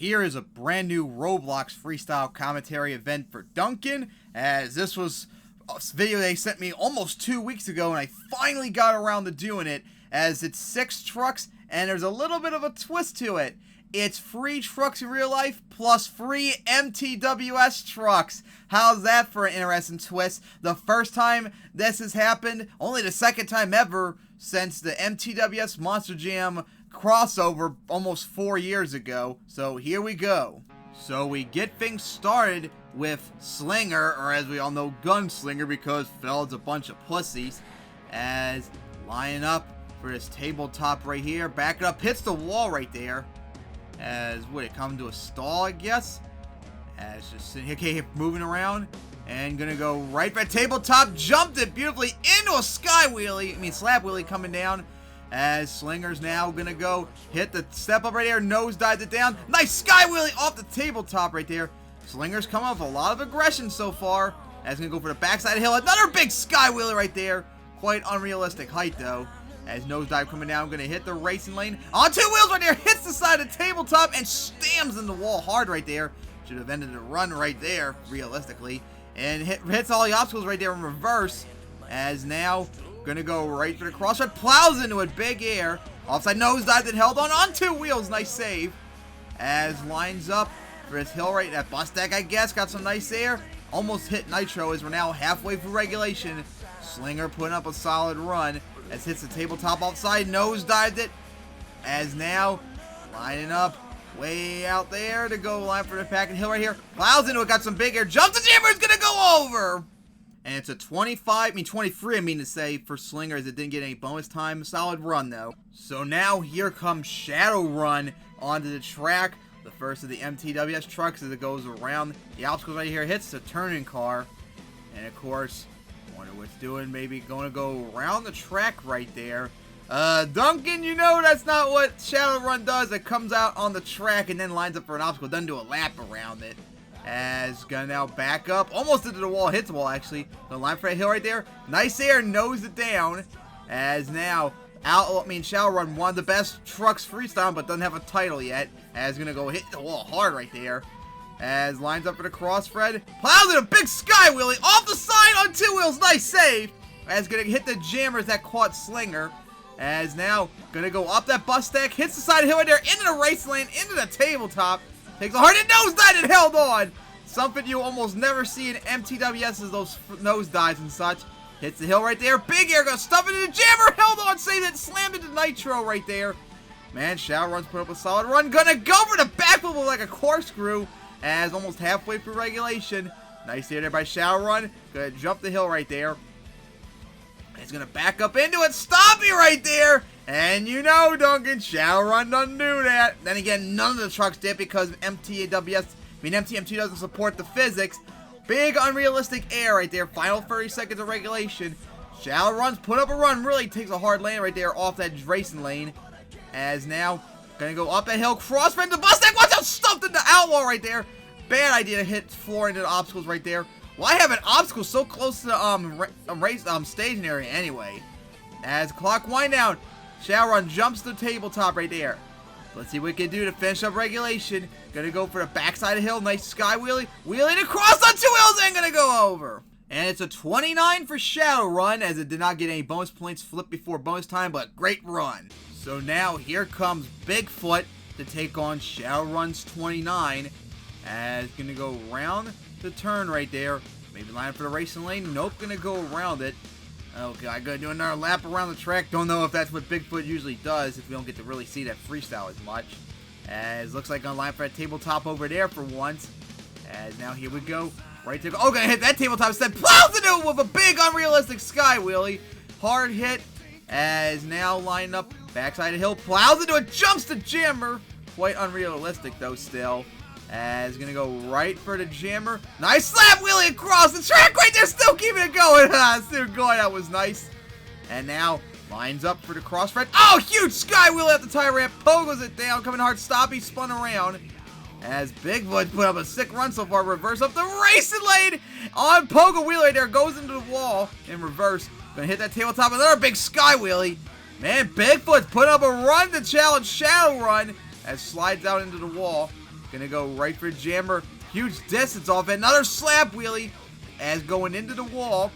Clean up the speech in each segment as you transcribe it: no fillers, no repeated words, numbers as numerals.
here is a brand new Roblox freestyle commentary event for Duncan, as this was a video they sent me almost 2 weeks ago, and I finally got around to doing it, as it's 6 trucks, and there's a little bit of a twist to it. It's free trucks in real life, plus free MTWS trucks. How's that for an interesting twist? The first time this has happened, only the second time ever since the MTWS Monster Jam crossover almost 4 years ago. So here we go. So we get things started with Slinger, or as we all know, Gunslinger, because Feld's a bunch of pussies, as lining up for this tabletop right here. Back it up, hits the wall right there. As would it come to a stall, I guess? As just sitting here, okay, moving around, and gonna go right for the tabletop, jumped it beautifully into a slap wheelie coming down. As Slinger's now gonna go hit the step up right there, nosedives it down, nice sky wheelie off the tabletop right there. Slinger's coming up with a lot of aggression so far. As gonna go for the backside of the hill, another big sky wheelie right there. Quite unrealistic height though. As nosedive coming down, gonna hit the racing lane on 2 wheels right there, hits the side of the tabletop and stamps in the wall hard right there. Should have ended the run right there, realistically, and hits all the obstacles right there in reverse. As now gonna go right for the crossroad, plows into it, big air, offside nosedive that held on 2 wheels, nice save. As lines up for his hill right, that bus deck I guess, got some nice air, almost hit Nitro as we're now halfway through regulation. Slinger putting up a solid run. As hits the tabletop offside, nosedived it. As now lining up way out there to go line for the pack and hill right here. Plows into it, got some big air, jumps the jammer, is gonna go over. And it's a 23 to say, for Slinger, as it didn't get any bonus time. Solid run though. So now here comes Shadow Run onto the track. The first of the MTWS trucks as it goes around the obstacles right here, hits the turning car. And of course, wonder what it's doing, maybe going to go around the track right there. Duncan, you know that's not what Shadow Run does. It comes out on the track and then lines up for an obstacle, doesn't do a lap around it. As gonna now back up, almost into the wall, hits the wall actually. The line for a hill right there, nice air, nose it down. As now, Shadow Run, one of the best trucks freestyle, but doesn't have a title yet. As gonna go hit the wall hard right there. As lines up for the crossfred, plows in a big sky wheelie off the side on 2 wheels, nice save. As gonna hit the jammers that caught Slinger. As now gonna go up that bus deck, hits the side of the hill right there, into the race lane, into the tabletop, takes a hard hit, nosedive and held on. Something you almost never see in MTWS is those nosedives and such. Hits the hill right there, big air, gonna stuff it in the jammer, held on, saved it, slammed into Nitro right there. Man, Shadow Run's put up a solid run, gonna go for the backflip like a corkscrew. As almost halfway through regulation. Nice air there by Shadow Run. Gonna jump the hill right there. He's gonna back up into it. Stop me right there. And you know, Duncan, Shadow Run doesn't do that. Then again, none of the trucks did because MTM2 doesn't support the physics. Big unrealistic air right there. Final 30 seconds of regulation. Shadow Run's put up a run. Really takes a hard lane right there off that racing lane. As now gonna go up that hill, crossfed the bus deck, watch out, stuffed into Outlaw right there. Bad idea to hit floor into the obstacles right there. Why have an obstacle so close to the staging area anyway? As clock wind down, Shadow Run jumps the tabletop right there. Let's see what we can do to finish up regulation. Gonna go for the backside of the hill, nice sky wheelie, wheeling across on 2 wheels and gonna go over. And it's a 29 for Shadow Run, as it did not get any bonus points flipped before bonus time, but great run. So now here comes Bigfoot to take on Shadow Run's 29. As gonna go around the turn right there. Maybe line up for the racing lane. Nope, gonna go around it. Okay, I gotta do another lap around the track. Don't know if that's what Bigfoot usually does, if we don't get to really see that freestyle as much. As looks like gonna line for that tabletop over there for once. As now here we go. Right to go. Oh, gonna hit that tabletop instead. Plows into it with a big unrealistic sky wheelie. Hard hit. As now lined up backside of the hill, plows into it, jumps the jammer. Quite unrealistic though still. As gonna go right for the jammer. Nice slap wheelie across the track right there, still keeping it going. Still going, that was nice. And now lines up for the crossfred. Oh, huge sky wheelie at the tire ramp, pogos it down, coming hard, stop, he spun around. As Bigfoot put up a sick run so far, reverse up the racing lane on pogo wheelie right there, goes into the wall in reverse. Gonna hit that tabletop, another big sky wheelie. Man, Bigfoot's put up a run to challenge Shadow Run as slides out into the wall. Gonna go right for jammer. Huge distance off it. Another slap wheelie as going into the wall.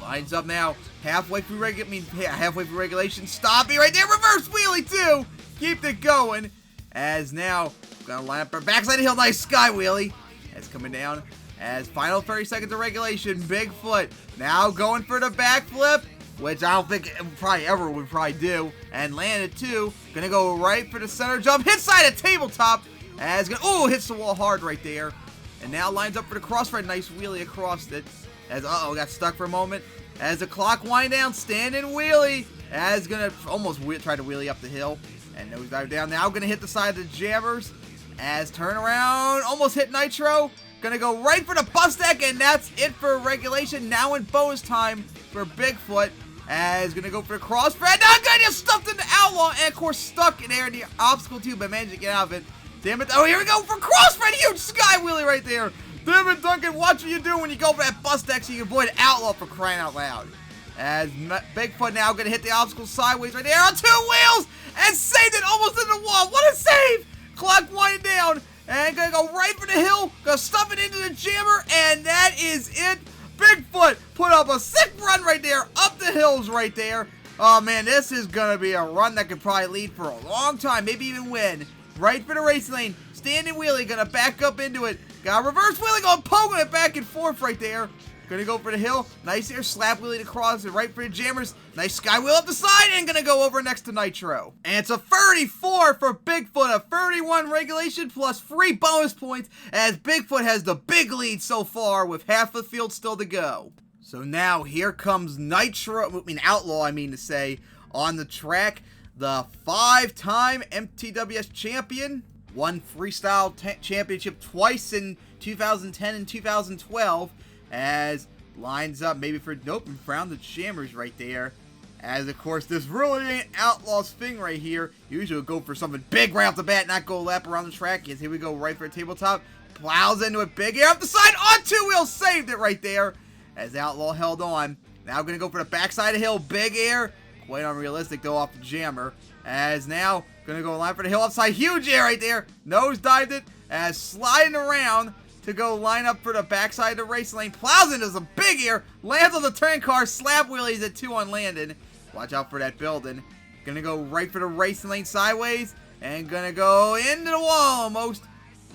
Lines up now. Halfway through regulation. Stop it right there. Reverse wheelie too. Keep it going. As now, gonna line up for backside of the hill. Nice sky wheelie. As coming down. As final 30 seconds of regulation. Bigfoot now going for the backflip, which I don't think probably ever would probably do. And landed too. Gonna go right for the center jump. Hit side of tabletop. As gonna, hits the wall hard right there. And now lines up for the crossfire. Nice wheelie across it. As, got stuck for a moment. As the clock wind down, standing wheelie. As gonna almost try to wheelie up the hill. And nosedive down. Now gonna hit the side of the jammers. As turn around, almost hit Nitro. Gonna go right for the bus deck, and that's it for regulation. Now in bonus time for Bigfoot. As gonna go for the crossfire. Now gonna get stuffed into Outlaw, and of course stuck in there in the obstacle too, but managed to get out of it. Damn it. Oh, here we go for crossfire. Huge sky wheelie right there. Damn it, Duncan. Watch what you do when you go for that bus deck so you can avoid Outlaw for crying out loud. As Bigfoot now going to hit the obstacle sideways right there on 2 wheels and saved it almost in the wall. What a save. Clock winding down and going to go right for the hill. Going to stuff it into the jammer, and that is it. Bigfoot put up a sick run right there up the hills right there. Oh, man, this is going to be a run that could probably lead for a long time, maybe even win. Right for the race lane. Standing wheelie. Gonna back up into it. Got reverse wheelie. Going poking it back and forth right there. Gonna go for the hill. Nice here. Slap wheelie to cross it. Right for the jammers. Nice sky wheel up the side. And gonna go over next to Nitro. And it's a 34 for Bigfoot. A 31 regulation plus 3 bonus points. As Bigfoot has the big lead so far with half the field still to go. So now here comes Outlaw, to say, on the track. The 5-time MTWS champion, won Freestyle Championship twice in 2010 and 2012, as lines up maybe for, found the jammers right there. As of course, this really ain't Outlaw's thing right here. Usually we'll go for something big right off the bat, not go lap around the track. Yes, here we go, right for a tabletop. Plows into it, big air up the side, on 2 wheels, saved it right there. As Outlaw held on. Now gonna go for the backside of the hill, big air. Quite unrealistic though off the jammer. As now gonna go line for the hill upside. Huge air right there. Nose dived it. As sliding around to go line up for the backside of the race lane. Plows into some big air. Lands on the turn car. Slap wheelies at 2 on landing. Watch out for that building. Gonna go right for the racing lane sideways. And gonna go into the wall almost.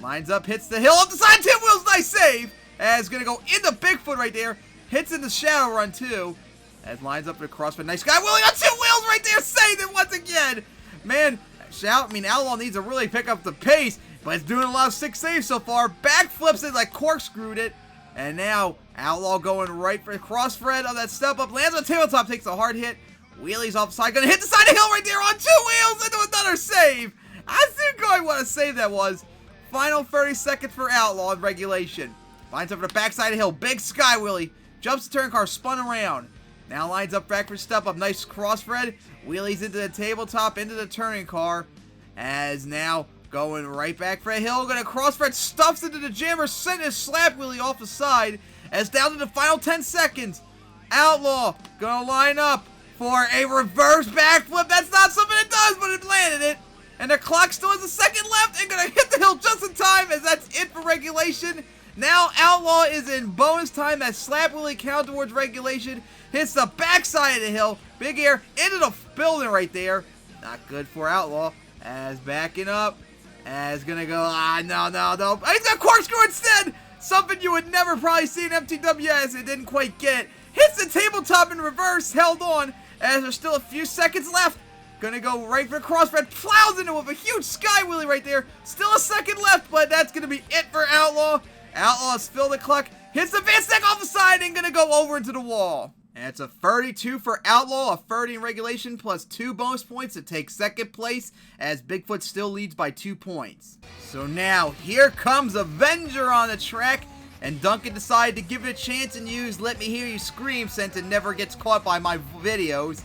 Lines up. Hits the hill up the side. 2 wheels. Nice save. As gonna go into Bigfoot right there. Hits in the shadow run too. As lines up for the crossfit. Nice guy wheeling on 2 wheels right there. Saved it once again. Man, Outlaw needs to really pick up the pace. But it's doing a lot of 6 saves so far. Backflips it like corkscrewed it. And now Outlaw going right for the crossfit on that step up. Lands on tabletop. Takes a hard hit. Wheelies offside. Gonna hit the side of the hill right there on 2 wheels. Into another save. I see going what a save that was. Final 30 seconds for Outlaw in regulation. Lines up for the backside of the hill. Big sky wheelie. Jumps the turn car. Spun around. Now lines up back for step up. Nice crossfred. Wheelies into the tabletop, into the turning car. As now going right back for a hill. Gonna crossfred. Stuffs into the jammer. Sent his slap wheelie off the side. As down to the final 10 seconds. Outlaw gonna line up for a reverse backflip. That's not something it does, but it landed it. And the clock still has a second left. And gonna hit the hill just in time, as that's it for regulation. Now Outlaw is in bonus time as slap wheelie count towards regulation. Hits the backside of the hill. Big air into the building right there. Not good for Outlaw. As backing up. As gonna go. No. He's got corkscrew instead. Something you would never probably see in MTWS. It didn't quite get. Hits the tabletop in reverse. Held on. As there's still a few seconds left. Gonna go right for crossfred. Plows into it with a huge sky wheelie right there. Still a second left, but that's gonna be it for Outlaw. Outlaw has filled the clock. Hits the van stack off the side and gonna go over into the wall. And it's a 32 for Outlaw, a 30 in regulation, plus 2 bonus points to take second place, as Bigfoot still leads by 2 points. So now, here comes Avenger on the track, and Duncan decided to give it a chance and use Let Me Hear You Scream, since it never gets caught by my videos,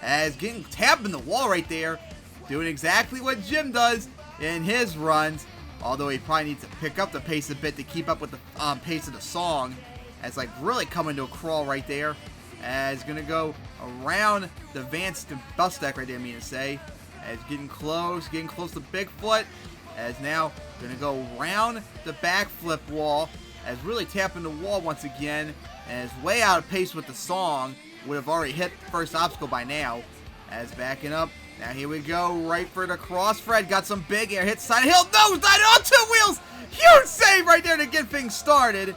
as getting tapped in the wall right there, doing exactly what Jim does in his runs, although he probably needs to pick up the pace a bit to keep up with the pace of the song, as like really coming to a crawl right there. As gonna go around the bus deck right there, as getting close to Bigfoot. As now, gonna go around the backflip wall, as really tapping the wall once again, and is way out of pace with the song. Would have already hit the first obstacle by now. As backing up, now here we go, right for the cross. Fred got some big air, hit side of hill, nose dive on 2 wheels. Huge save right there to get things started.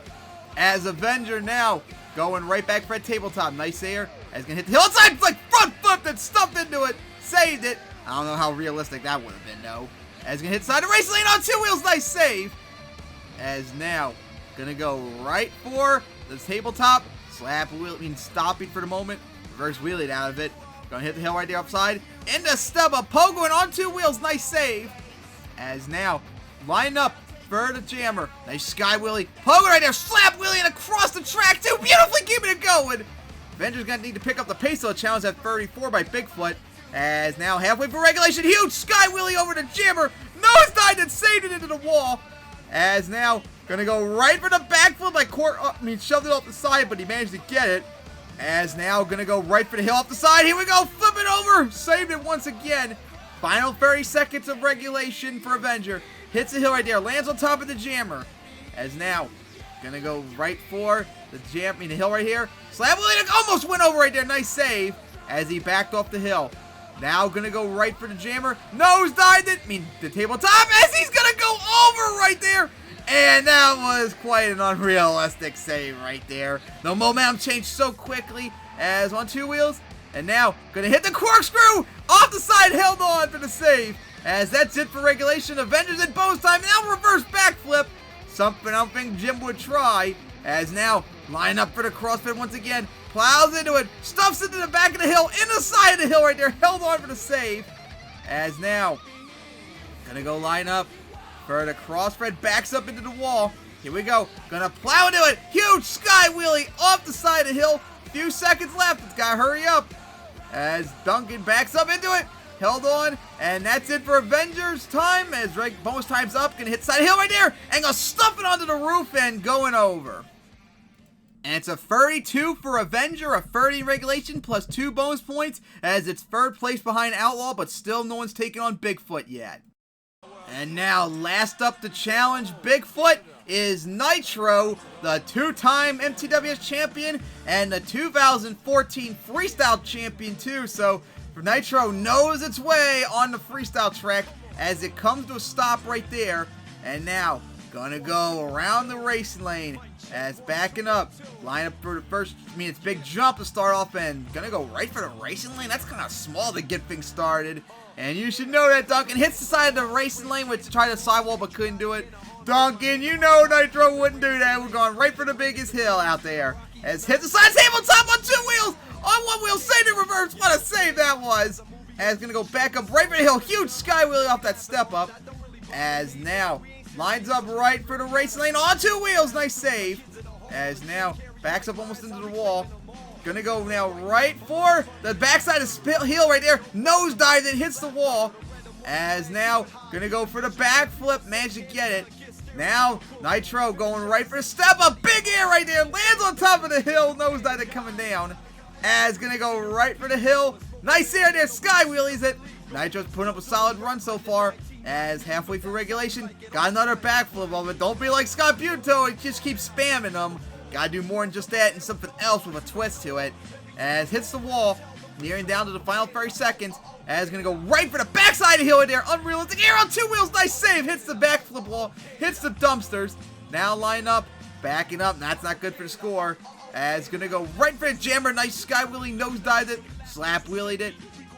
As Avenger now going right back for a tabletop. Nice air. As gonna hit the hill inside, like front flip and stuffed into it. Saved it. I don't know how realistic that would have been though. As gonna hit side of race lane on 2 wheels. Nice save. As now gonna go right for the tabletop. Slap wheel, stopping for the moment. Reverse wheelie out of it. Gonna hit the hill right there upside. Into stub up. Pogo and on 2 wheels. Nice save. As now line up for the jammer. Nice sky wheelie. Pogo right there. Slap wheelie and across the track too. Beautifully keeping it going. Avenger's gonna need to pick up the pace of the challenge at 34 by Bigfoot. As now halfway for regulation. Huge sky wheelie over the jammer. Nosedive and saved it into the wall. As now gonna go right for the backflip by shoved it off the side, but he managed to get it. As now gonna go right for the hill off the side. Here we go. Flip it over. Saved it once again. Final 30 seconds of regulation for Avenger. Hits the hill right there. Lands on top of the jammer. As now gonna go right for the the hill right here. Slap wheelie almost went over right there. Nice save. As he backed off the hill. Now gonna go right for the jammer. Nosedived it. The tabletop as he's gonna go over right there. And that was quite an unrealistic save right there. The momentum changed so quickly as on 2 wheels. And now gonna hit the corkscrew off the side, held on for the save. As that's it for regulation. Avengers in bonus time. Now reverse backflip. Something I don't think Jim would try. As now line up for the crossfit once again. Plows into it. Stuffs into the back of the hill. In the side of the hill right there. Held on for the save. As now gonna go line up for the crossfit. Backs up into the wall. Here we go. Gonna plow into it. Huge sky wheelie off the side of the hill. Few seconds left. It's gotta hurry up. As Duncan backs up into it. Held on. And that's it for Avengers time. As bonus time's up. Gonna hit side of the hill right there. And gonna stuff it onto the roof and going over. And it's a 32 for Avenger, a 30 in regulation, plus 2 bonus points, as it's 3rd place behind Outlaw, but still no one's taken on Bigfoot yet. And now, last up to challenge Bigfoot is Nitro, the 2-time MTWS champion, and the 2014 Freestyle champion too, so Nitro knows its way on the freestyle track as it comes to a stop right there. And now, gonna go around the racing lane as backing up. Line up for the first, it's big jump to start off and gonna go right for the racing lane. That's kind of small to get things started. And you should know that Duncan hits the side of the racing lane with to try the sidewall but couldn't do it. Duncan, you know Nitro wouldn't do that. We're going right for the biggest hill out there. As hits the side tabletop on 2 wheels. On 1 wheel, save in reverse. What a save that was. As gonna go back up right for the hill. Huge sky wheelie off that step up. As now lines up right for the racing lane on 2 wheels. Nice save. As now backs up almost into the wall. Gonna go now right for the backside of hill right there. Nosedive that hits the wall. As now gonna go for the backflip. Managed to get it. Now Nitro going right for the step up. Big air right there. Lands on top of the hill. Nosedive that coming down. As gonna go right for the hill. Nice air there. Sky wheelies it. Nitro's putting up a solid run so far. As halfway through regulation, got another backflip of it. Don't be like Scott Buto and just keep spamming them. Gotta do more than just that and something else with a twist to it. As hits the wall, nearing down to the final 30 seconds. As gonna go right for the backside of the hill right there. Unrealistic air on 2 wheels. Nice save. Hits the backflip wall. Hits the dumpsters. Now line up. Backing up. That's not good for the score. As gonna go right for the jammer. Nice sky wheelie. Nosedived it. Slap wheelied it.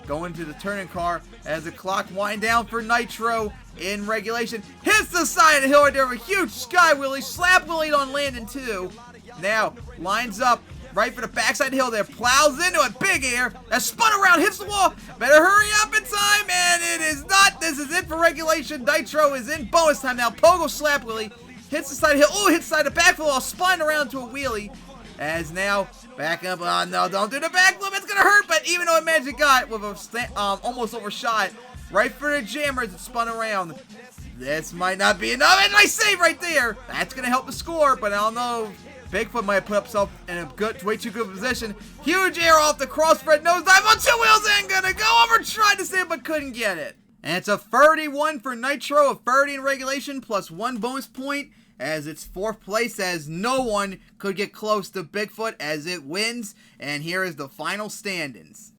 Going to the turning car as the clock wind down for Nitro in regulation. Hits the side of the hill right there with a huge sky wheelie. Slap wheelied on landing too. Now lines up right for the backside of the hill there. Plows into it. Big air. That spun around. Hits the wall. Better hurry up in time. And it is not. This is it for regulation. Nitro is in bonus time now. Pogo slap wheelie. Hits the side of the hill. Oh, hits the side of the backflip while spun around to a wheelie. As now back up. Oh no, don't do the backflip. It's gonna hurt. But even though it managed to got with a almost overshot right for the jammer as it spun around. This might not be enough. And nice save right there. That's gonna help the score. But I don't know. Bigfoot might put himself in a way too good position. Huge air off the crossfit nosedive on 2 wheels and gonna go over. Tried to save but couldn't get it. And it's a 31 for Nitro, a 30 in regulation, plus 1 bonus point, as it's 4th place, as no one could get close to Bigfoot as it wins. And here is the final standings.